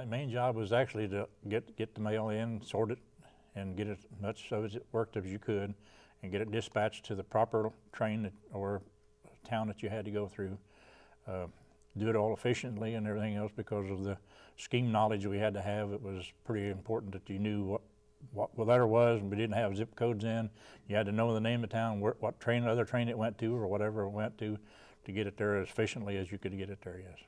main job was actually to get the mail in, sort it, and get as much of it worked as you could, and get it dispatched to the proper train or town that you had to go through. Do it all efficiently and everything else because of the scheme knowledge we had to have. It was pretty important that you knew what letter was, and we didn't have zip codes in. You had to know the name of town, what other train it went to, or whatever it went to get it there as efficiently as you could get it there, yes.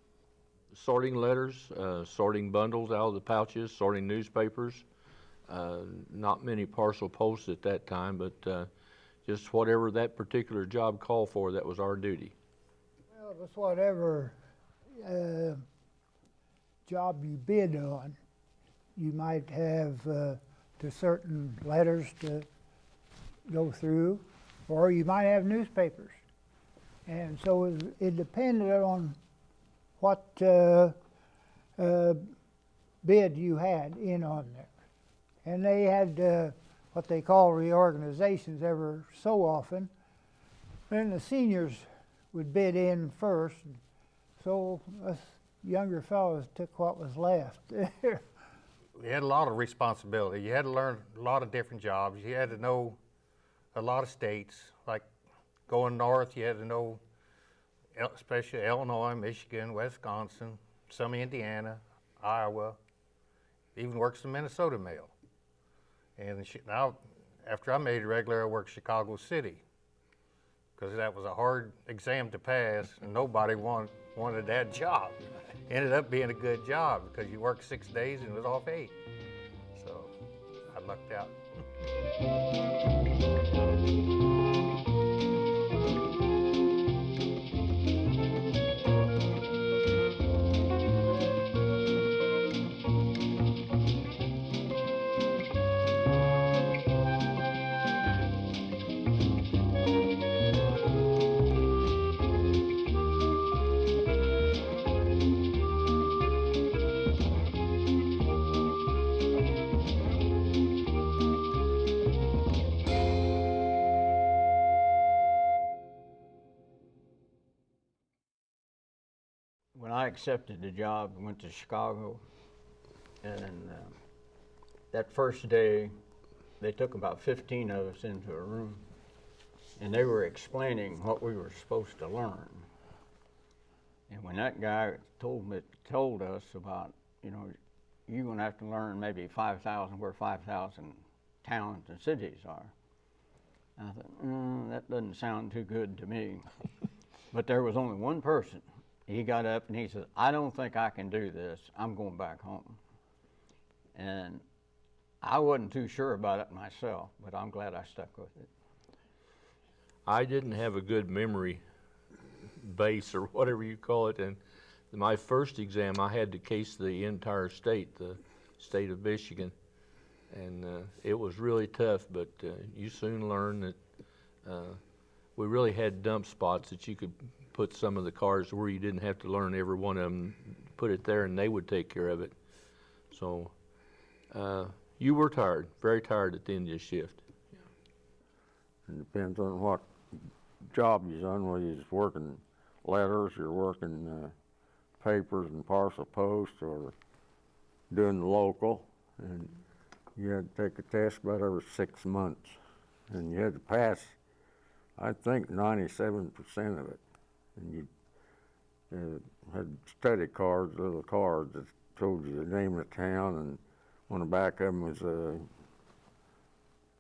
Sorting letters, sorting bundles out of the pouches, sorting newspapers. Not many parcel posts at that time, but just whatever that particular job called for, that was our duty. Well, just whatever job you bid on, you might have to certain letters to go through, or you might have newspapers. And so it depended on what bid you had in on there. And they had what they call reorganizations ever so often. Then the seniors would bid in first, so us younger fellows took what was left. You had a lot of responsibility. You had to learn a lot of different jobs. You had to know a lot of states. Like going north, you had to know especially Illinois, Michigan, Wisconsin, some Indiana, Iowa, even worked some Minnesota mail. And now, after I made it regular, I worked Chicago City because that was a hard exam to pass, and nobody wanted that job. Ended up being a good job because you worked 6 days and it was off 8. So I lucked out. When I accepted the job, I went to Chicago, and that first day, they took about 15 of us into a room, and they were explaining what we were supposed to learn. And when that guy told us about, you know, you're going to have to learn maybe 5,000 where 5,000 towns and cities are. And I thought, that doesn't sound too good to me. But there was only one person. He got up and he said, I don't think I can do this. I'm going back home. And I wasn't too sure about it myself, but I'm glad I stuck with it. I didn't have a good memory base or whatever you call it, and my first exam I had to case the entire state, the state of Michigan, and it was really tough, but you soon learn that we really had dump spots that you could put some of the cars where you didn't have to learn every one of them, put it there and they would take care of it. So you were tired, very tired at the end of the shift. It depends on what job you're on, whether you're just working letters, you're working papers and parcel post, or doing the local. And you had to take a test about every 6 months. And you had to pass, I think, 97% of it. And you had study cards, little cards that told you the name of the town, and on the back of them was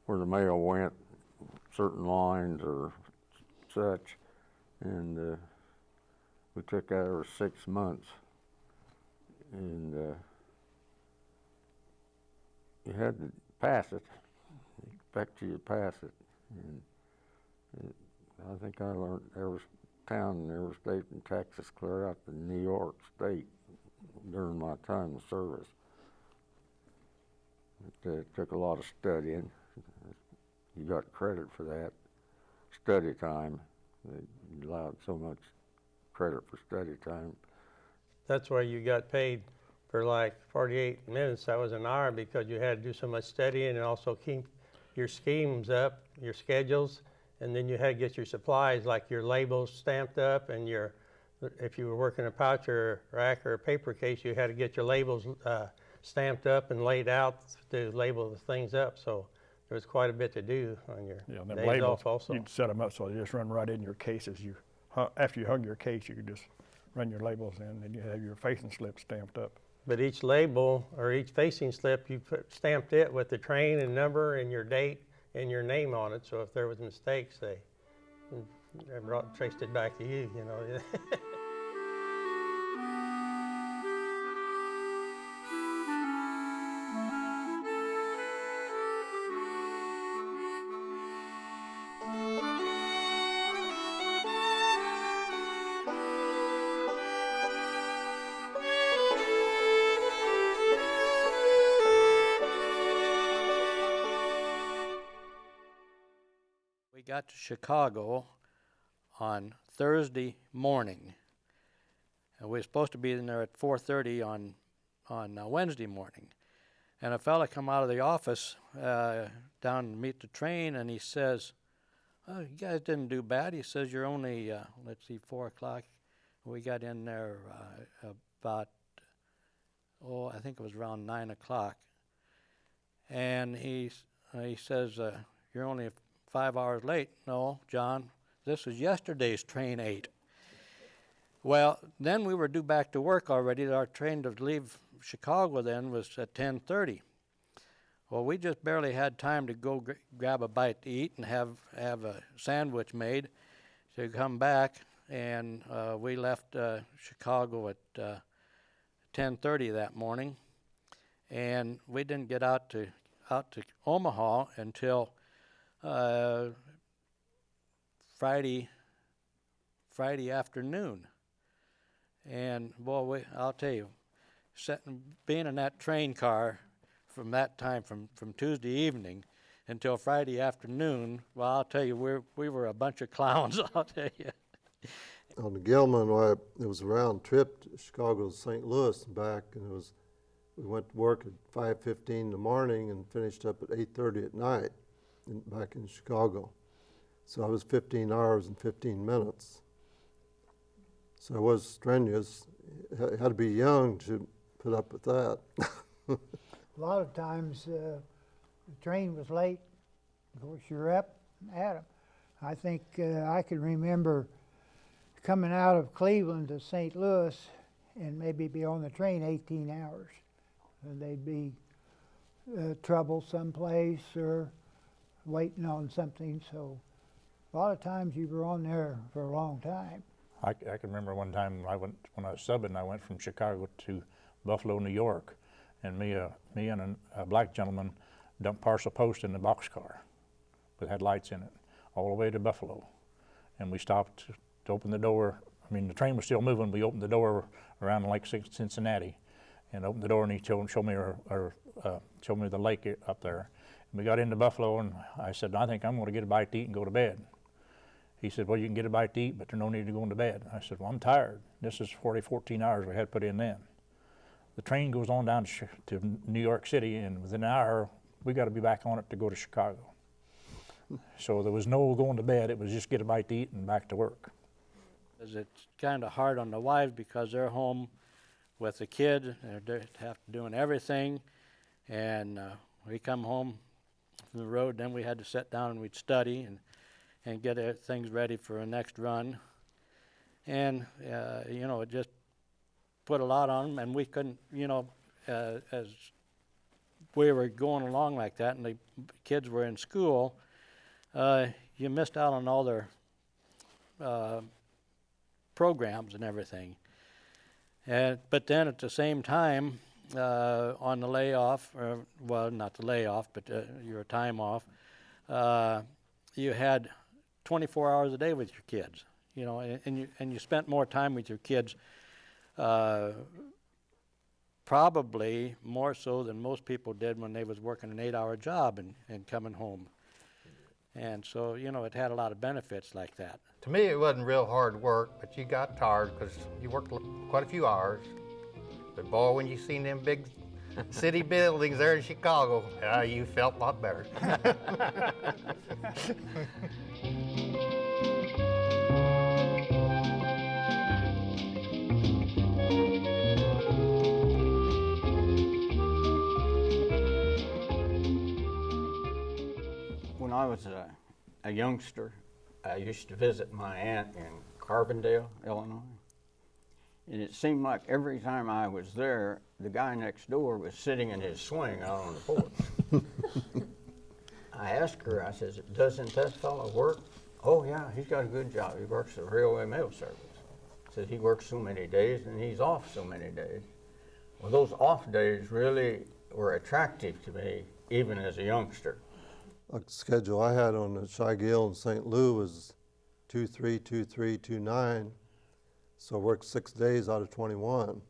where the mail went, certain lines or such. And we took that every 6 months. And you had to pass it. They expect you to pass it. And I think I learned every town in every state in Texas, clear out to New York State during my time of service. It took a lot of studying. You got credit for that. Study time. They allowed so much credit for study time. That's why you got paid for like 48 minutes. That was an hour because you had to do so much studying and also keep your schemes up, your schedules, and then you had to get your supplies like your labels stamped up and your if you were working a pouch or rack or a paper case, you had to get your labels stamped up and laid out to label the things up. So there was quite a bit to do on your Yeah, and them days labels, off also. you'd set them up so they just run right in your cases. After you hung your case, you could just run your labels in, and you have your facing slip stamped up. But each label or each facing slip, you stamped it with the train and number and your date and your name on it. So if there was mistakes, they traced it back to you, you know. We got to Chicago on Thursday morning, and we were supposed to be in there at 4:30 on Wednesday morning. And a fella come out of the office down to meet the train, and he says, "Oh, you guys didn't do bad." He says, "You're only, 4 o'clock." We got in there about, I think it was around 9 o'clock. And he says, "You're only 5 hours late." "No, John, this is yesterday's train 8. Well, then we were due back to work already. Our train to leave Chicago then was at 10:30. Well, we just barely had time to go grab a bite to eat and have a sandwich made to come back, and we left Chicago at 10:30 that morning, and we didn't get out to Omaha until Friday afternoon. And boy, I'll tell you, being in that train car from that time, from Tuesday evening until Friday afternoon, well, I'll tell you, we were a bunch of clowns, I'll tell you. On the Gilman, it was a round trip to Chicago to St. Louis and back, and we went to work at 5:15 in the morning and finished up at 8:30 at night back in Chicago. So I was 15 hours and 15 minutes. So it was strenuous. You had to be young to put up with that. A lot of times the train was late. Of course, you're up at 'em. I think I can remember coming out of Cleveland to St. Louis and maybe be on the train 18 hours. And they'd be trouble someplace or waiting on something. So a lot of times you were on there for a long time. I can remember one time when I was subbing, I went from Chicago to Buffalo, New York, and me and a black gentleman dumped parcel post in the boxcar that had lights in it all the way to Buffalo. And we stopped to open the door. I mean, the train was still moving. We opened the door around Lake Cincinnati and opened the door, and he showed me the lake up there. And we got into Buffalo, and I said, "I think I'm going to get a bite to eat and go to bed." He said, "Well, you can get a bite to eat, but there's no need to go into bed." I said, "Well, I'm tired. This is 14 hours we had put in then." The train goes on down to New York City, and within an hour, we got to be back on it to go to Chicago. So there was no going to bed. It was just get a bite to eat and back to work. It's kind of hard on the wives because they're home with the kids, and they have to doing everything. And we come home from the road, then we had to sit down and we'd study and get things ready for a next run. And, it just put a lot on them, and we couldn't, as we were going along like that and the kids were in school, you missed out on all their programs and everything. But then at the same time, on the layoff, well, not the layoff, but your time off, you had 24 hours a day with your kids, and you spent more time with your kids, probably more so than most people did when they was working an 8-hour job and coming home. And so, it had a lot of benefits like that. To me, it wasn't real hard work, but you got tired because you worked quite a few hours. But boy, when you seen them big city buildings there in Chicago, you felt a lot better. I was a youngster, I used to visit my aunt in Carbondale, Illinois. And it seemed like every time I was there, the guy next door was sitting in his swing out on the porch. I asked her, I says, doesn't that fellow work? Oh yeah, he's got a good job. He works at Railway Mail Service. Says he works so many days and he's off so many days. Well, those off days really were attractive to me, even as a youngster. The schedule I had on the Shigill in St. Louis was 2-3, 2-3, 2-9. So I worked 6 days out of 21.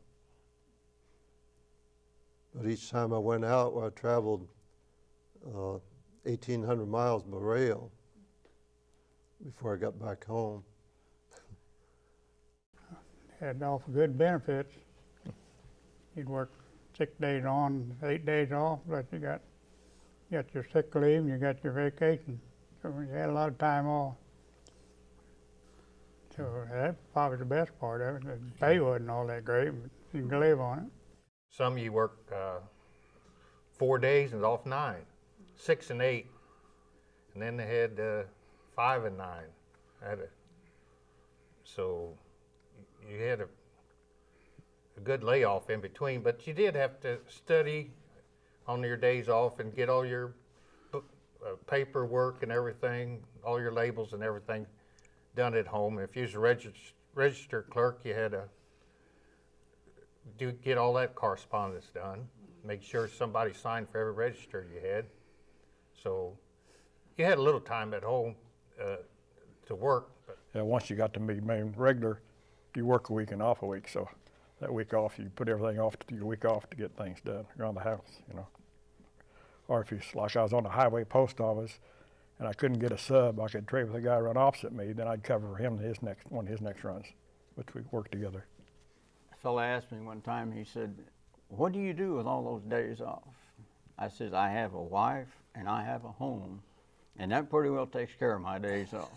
But each time I went out, I traveled 1,800 miles by rail before I got back home. Had awful good benefits. You'd work 6 days on, 8 days off, but you got your sick leave and you got your vacation. So you had a lot of time off. So that's probably the best part of it. The pay wasn't all that great, but you can live on it. Some of you work 4 days and off 9, 6 and 8, and then they had 5 and 9. So you had a good layoff in between, but you did have to study on your days off and get all your paperwork and everything, all your labels and everything done at home. If you was a registered clerk, you had to get all that correspondence done, make sure somebody signed for every register you had. So you had a little time at home to work. But Yeah, once you got to be main regular, you work a week and off a week, so that week off, you put everything off to your week off to get things done around the house, you know. Or if it's like I was on the highway post office and I couldn't get a sub, I could trade with a guy run opposite me, then I'd cover him one of his next runs, which we worked together. A fella asked me one time, he said, what do you do with all those days off? I said, I have a wife and I have a home, and that pretty well takes care of my days off.